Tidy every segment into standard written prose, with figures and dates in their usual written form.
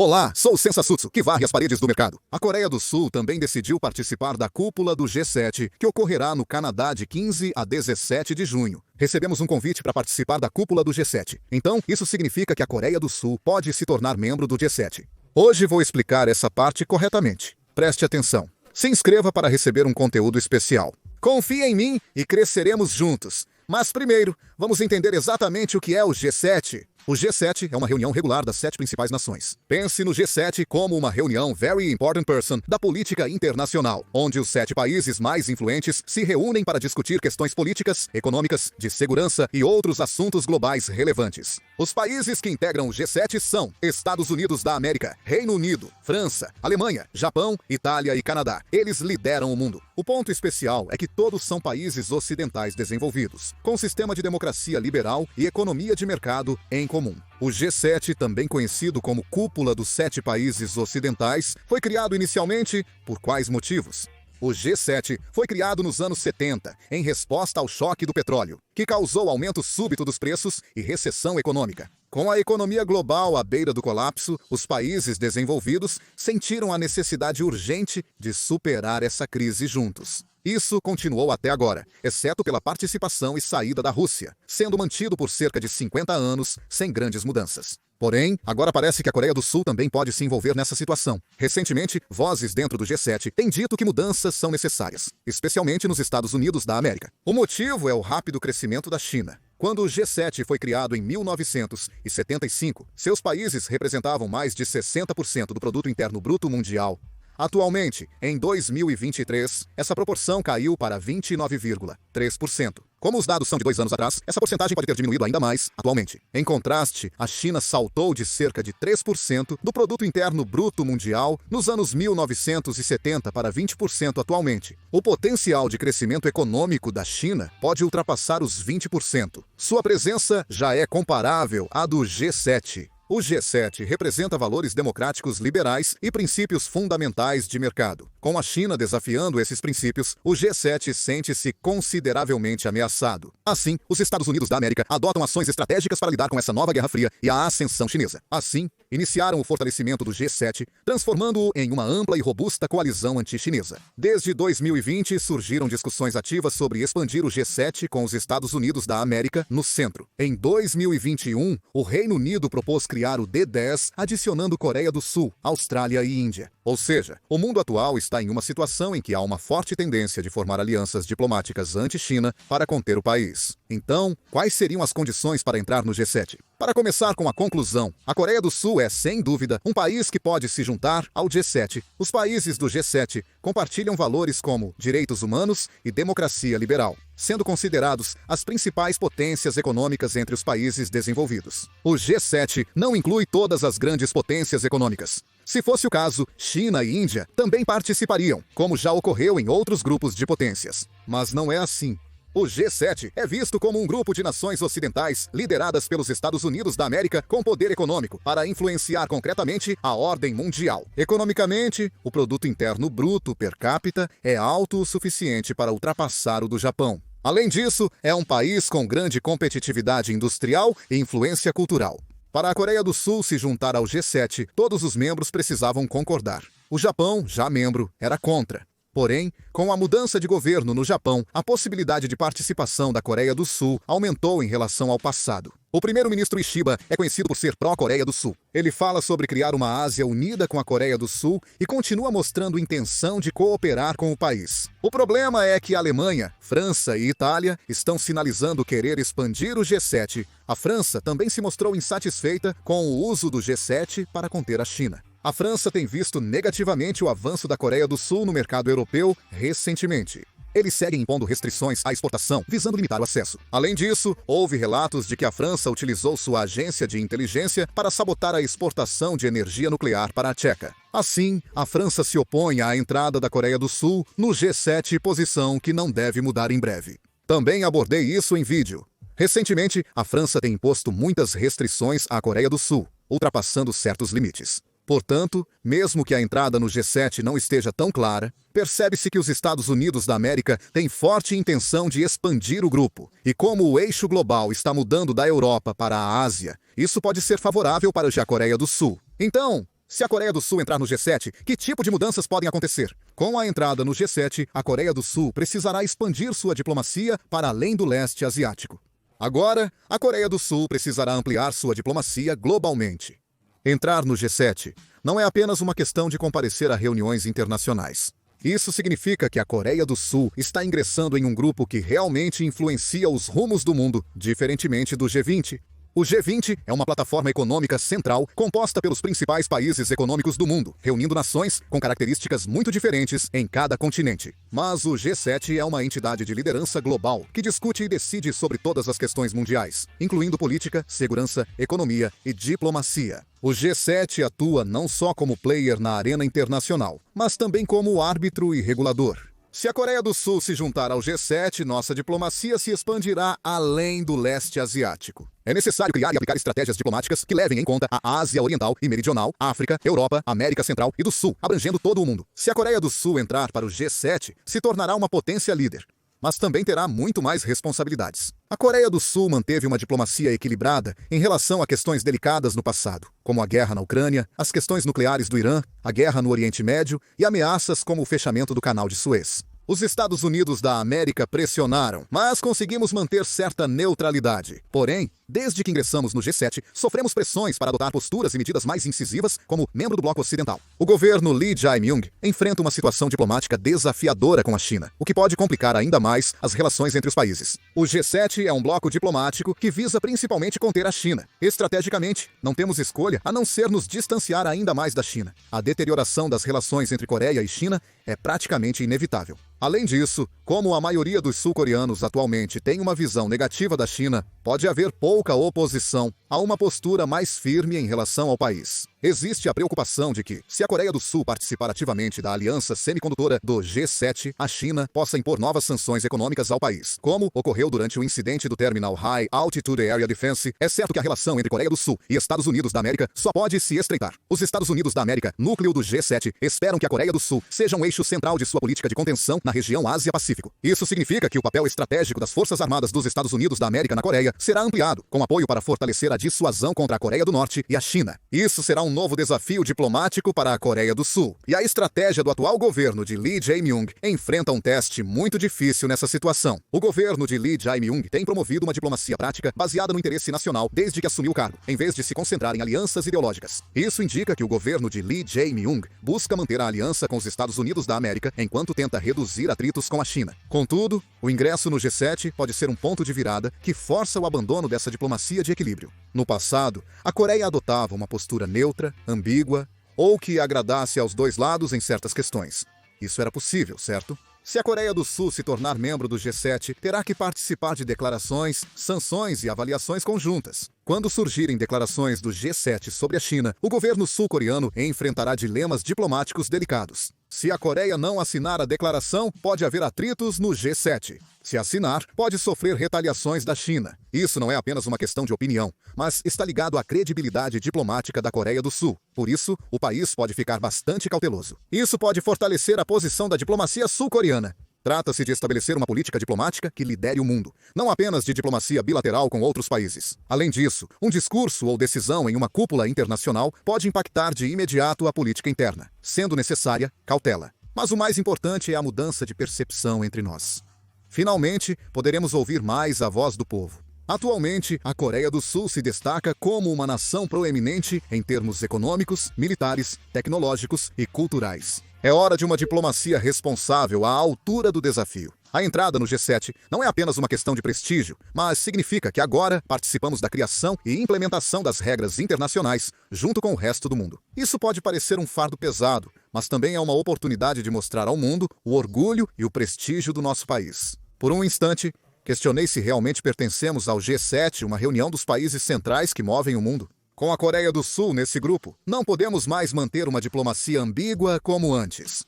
Olá, sou o Sensasutsu, que varre as paredes do mercado. A Coreia do Sul também decidiu participar da cúpula do G7, que ocorrerá no Canadá de 15 a 17 de junho. Recebemos um convite para participar da cúpula do G7. Então, isso significa que a Coreia do Sul pode se tornar membro do G7. Hoje vou explicar essa parte corretamente. Preste atenção. Se inscreva para receber um conteúdo especial. Confie em mim e cresceremos juntos. Mas primeiro, vamos entender exatamente o que é o G7. O G7 é uma reunião regular das 7 principais nações. Pense no G7 como uma reunião Very Important Person da política internacional, onde os 7 países mais influentes se reúnem para discutir questões políticas, econômicas, de segurança e outros assuntos globais relevantes. Os países que integram o G7 são Estados Unidos da América, Reino Unido, França, Alemanha, Japão, Itália e Canadá. Eles lideram o mundo. O ponto especial é que todos são países ocidentais desenvolvidos, com sistema de democracia liberal e economia de mercado em comum. O G7, também conhecido como Cúpula dos 7 Países Ocidentais, foi criado inicialmente por quais motivos? O G7 foi criado nos anos 70, em resposta ao choque do petróleo, que causou aumento súbito dos preços e recessão econômica. Com a economia global à beira do colapso, os países desenvolvidos sentiram a necessidade urgente de superar essa crise juntos. Isso continuou até agora, exceto pela participação e saída da Rússia, sendo mantido por cerca de 50 anos, sem grandes mudanças. Porém, agora parece que a Coreia do Sul também pode se envolver nessa situação. Recentemente, vozes dentro do G7 têm dito que mudanças são necessárias, especialmente nos Estados Unidos da América. O motivo é o rápido crescimento da China. Quando o G7 foi criado em 1975, seus países representavam mais de 60% do produto interno bruto mundial. Atualmente, em 2023, essa proporção caiu para 29,3%. Como os dados são de 2 anos atrás, essa porcentagem pode ter diminuído ainda mais atualmente. Em contraste, a China saltou de cerca de 3% do produto interno bruto mundial nos anos 1970 para 20% atualmente. O potencial de crescimento econômico da China pode ultrapassar os 20%. Sua presença já é comparável à do G7. O G7 representa valores democráticos liberais e princípios fundamentais de mercado. Com a China desafiando esses princípios, o G7 sente-se consideravelmente ameaçado. Assim, os Estados Unidos da América adotam ações estratégicas para lidar com essa nova Guerra Fria e a ascensão chinesa. Assim, iniciaram o fortalecimento do G7, transformando-o em uma ampla e robusta coalizão anti-chinesa. Desde 2020, surgiram discussões ativas sobre expandir o G7 com os Estados Unidos da América no centro. Em 2021, o Reino Unido propôs criar o D10, adicionando Coreia do Sul, Austrália e Índia. Ou seja, o mundo atual está em uma situação em que há uma forte tendência de formar alianças diplomáticas anti-China para conter o país. Então, quais seriam as condições para entrar no G7? Para começar com a conclusão, a Coreia do Sul é, sem dúvida, um país que pode se juntar ao G7. Os países do G7 compartilham valores como direitos humanos e democracia liberal, sendo considerados as principais potências econômicas entre os países desenvolvidos. O G7 não inclui todas as grandes potências econômicas. Se fosse o caso, China e Índia também participariam, como já ocorreu em outros grupos de potências. Mas não é assim. O G7 é visto como um grupo de nações ocidentais lideradas pelos Estados Unidos da América com poder econômico para influenciar concretamente a ordem mundial. Economicamente, o produto interno bruto per capita é alto o suficiente para ultrapassar o do Japão. Além disso, é um país com grande competitividade industrial e influência cultural. Para a Coreia do Sul se juntar ao G7, todos os membros precisavam concordar. O Japão, já membro, era contra. Porém, com a mudança de governo no Japão, a possibilidade de participação da Coreia do Sul aumentou em relação ao passado. O primeiro-ministro Ishiba é conhecido por ser pró-Coreia do Sul. Ele fala sobre criar uma Ásia unida com a Coreia do Sul e continua mostrando intenção de cooperar com o país. O problema é que a Alemanha, França e Itália estão sinalizando querer expandir o G7. A França também se mostrou insatisfeita com o uso do G7 para conter a China. A França tem visto negativamente o avanço da Coreia do Sul no mercado europeu recentemente. Eles seguem impondo restrições à exportação, visando limitar o acesso. Além disso, houve relatos de que a França utilizou sua agência de inteligência para sabotar a exportação de energia nuclear para a Tcheca. Assim, a França se opõe à entrada da Coreia do Sul no G7, posição que não deve mudar em breve. Também abordei isso em vídeo. Recentemente, a França tem imposto muitas restrições à Coreia do Sul, ultrapassando certos limites. Portanto, mesmo que a entrada no G7 não esteja tão clara, percebe-se que os Estados Unidos da América têm forte intenção de expandir o grupo. E como o eixo global está mudando da Europa para a Ásia, isso pode ser favorável para a Coreia do Sul. Então, Se a Coreia do Sul entrar no G7, que tipo de mudanças podem acontecer? Com a entrada no G7, a Coreia do Sul precisará expandir sua diplomacia para além do leste asiático. Agora, a Coreia do Sul precisará ampliar sua diplomacia globalmente. Entrar no G7 não é apenas uma questão de comparecer a reuniões internacionais. Isso significa que a Coreia do Sul está ingressando em um grupo que realmente influencia os rumos do mundo, diferentemente do G20. O G20 é uma plataforma econômica central composta pelos principais países econômicos do mundo, reunindo nações com características muito diferentes em cada continente. Mas o G7 é uma entidade de liderança global que discute e decide sobre todas as questões mundiais, incluindo política, segurança, economia e diplomacia. O G7 atua não só como player na arena internacional, mas também como árbitro e regulador. Se a Coreia do Sul se juntar ao G7, nossa diplomacia se expandirá além do leste asiático. É necessário criar e aplicar estratégias diplomáticas que levem em conta a Ásia Oriental e Meridional, África, Europa, América Central e do Sul, abrangendo todo o mundo. Se a Coreia do Sul entrar para o G7, se tornará uma potência líder, mas também terá muito mais responsabilidades. A Coreia do Sul manteve uma diplomacia equilibrada em relação a questões delicadas no passado, como a guerra na Ucrânia, as questões nucleares do Irã, a guerra no Oriente Médio e ameaças como o fechamento do Canal de Suez. Os Estados Unidos da América pressionaram, mas conseguimos manter certa neutralidade. Porém, desde que ingressamos no G7, sofremos pressões para adotar posturas e medidas mais incisivas como membro do bloco ocidental. O governo Lee Jae-myung enfrenta uma situação diplomática desafiadora com a China, o que pode complicar ainda mais as relações entre os países. O G7 é um bloco diplomático que visa principalmente conter a China. Estrategicamente, não temos escolha a não ser nos distanciar ainda mais da China. A deterioração das relações entre Coreia e China é praticamente inevitável. Além disso, como a maioria dos sul-coreanos atualmente tem uma visão negativa da China, pode haver pouca oposição a uma postura mais firme em relação ao país. Existe a preocupação de que, se a Coreia do Sul participar ativamente da aliança semicondutora do G7, a China possa impor novas sanções econômicas ao país, como ocorreu durante o incidente do Terminal High Altitude Area Defense. É certo que a relação entre Coreia do Sul e Estados Unidos da América só pode se estreitar. Os Estados Unidos da América, núcleo do G7, esperam que a Coreia do Sul seja um eixo central de sua política de contenção na região Ásia-Pacífico. Isso significa que o papel estratégico das Forças Armadas dos Estados Unidos da América na Coreia será ampliado, com apoio para fortalecer a dissuasão contra a Coreia do Norte e a China. Isso será um novo desafio diplomático para a Coreia do Sul. E a estratégia do atual governo de Lee Jae-myung enfrenta um teste muito difícil nessa situação. O governo de Lee Jae-myung tem promovido uma diplomacia prática baseada no interesse nacional desde que assumiu o cargo, em vez de se concentrar em alianças ideológicas. Isso indica que o governo de Lee Jae-myung busca manter a aliança com os Estados Unidos da América enquanto tenta reduzir atritos com a China. Contudo, o ingresso no G7 pode ser um ponto de virada que força o abandono dessa diplomacia de equilíbrio. No passado, a Coreia adotava uma postura neutra, ambígua, ou que agradasse aos dois lados em certas questões. Isso era possível, certo? Se a Coreia do Sul se tornar membro do G7, terá que participar de declarações, sanções e avaliações conjuntas. Quando surgirem declarações do G7 sobre a China, o governo sul-coreano enfrentará dilemas diplomáticos delicados. Se a Coreia não assinar a declaração, pode haver atritos no G7. Se assinar, pode sofrer retaliações da China. Isso não é apenas uma questão de opinião, mas está ligado à credibilidade diplomática da Coreia do Sul. Por isso, o país pode ficar bastante cauteloso. Isso pode fortalecer a posição da diplomacia sul-coreana. Trata-se de estabelecer uma política diplomática que lidere o mundo, não apenas de diplomacia bilateral com outros países. Além disso, um discurso ou decisão em uma cúpula internacional pode impactar de imediato a política interna, sendo necessária cautela. Mas o mais importante é a mudança de percepção entre nós. Finalmente, poderemos ouvir mais a voz do povo. Atualmente, a Coreia do Sul se destaca como uma nação proeminente em termos econômicos, militares, tecnológicos e culturais. É hora de uma diplomacia responsável à altura do desafio. A entrada no G7 não é apenas uma questão de prestígio, mas significa que agora participamos da criação e implementação das regras internacionais junto com o resto do mundo. Isso pode parecer um fardo pesado, mas também é uma oportunidade de mostrar ao mundo o orgulho e o prestígio do nosso país. Por um instante, questionei se realmente pertencemos ao G7, uma reunião dos países centrais que movem o mundo. Com a Coreia do Sul nesse grupo, não podemos mais manter uma diplomacia ambígua como antes.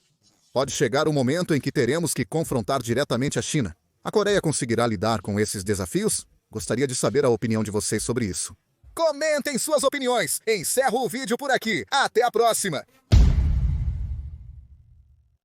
Pode chegar o momento em que teremos que confrontar diretamente a China. A Coreia conseguirá lidar com esses desafios? Gostaria de saber a opinião de vocês sobre isso. Comentem suas opiniões. Encerro o vídeo por aqui. Até a próxima!